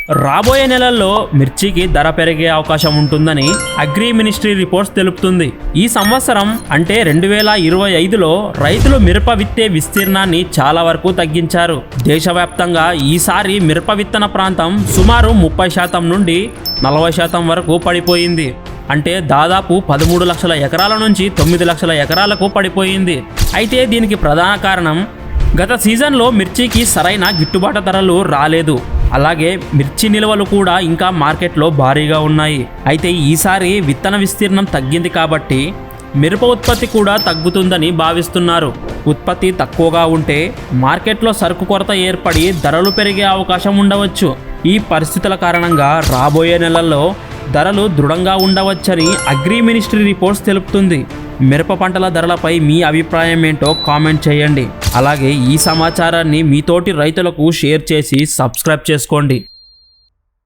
రాబోయే నెలల్లో మిర్చికి ధర పెరిగే అవకాశం ఉంటుందని అగ్రి మినిస్ట్రీ రిపోర్ట్స్ తెలుపుతుంది. ఈ సంవత్సరం అంటే 2025లో రైతులు మిరప విత్తే విస్తీర్ణాన్ని చాలా వరకు తగ్గించారు. దేశవ్యాప్తంగా ఈసారి మిరప విత్తన ప్రాంతం సుమారు 30% నుండి 40% వరకు పడిపోయింది. అంటే దాదాపు 13 లక్షల ఎకరాల నుంచి 9 లక్షల ఎకరాలకు పడిపోయింది. అయితే దీనికి ప్రధాన కారణం గత సీజన్లో మిర్చికి సరైన గిట్టుబాటు ధరలు రాలేదు. అలాగే మిర్చి నిల్వలు కూడా ఇంకా మార్కెట్లో భారీగా ఉన్నాయి. అయితే ఈసారి విత్తన విస్తీర్ణం తగ్గింది కాబట్టి మిరప ఉత్పత్తి కూడా తగ్గుతుందని భావిస్తున్నారు. ఉత్పత్తి తక్కువగా ఉంటే మార్కెట్లో సరుకు కొరత ఏర్పడి ధరలు పెరిగే అవకాశం ఉండవచ్చు. ఈ పరిస్థితుల కారణంగా రాబోయే నెలల్లో ధరలు దృఢంగా ఉండవచ్చని అగ్రి మినిస్ట్రీ రిపోర్ట్స్ తెలుపుతుంది. మిరప పంటల ధరలపై మీ అభిప్రాయం ఏంటో కామెంట్ చేయండి. అలాగే ఈ సమాచారాన్ని మీతోటి రైతులకు షేర్ చేసి సబ్స్క్రైబ్ చేసుకోండి.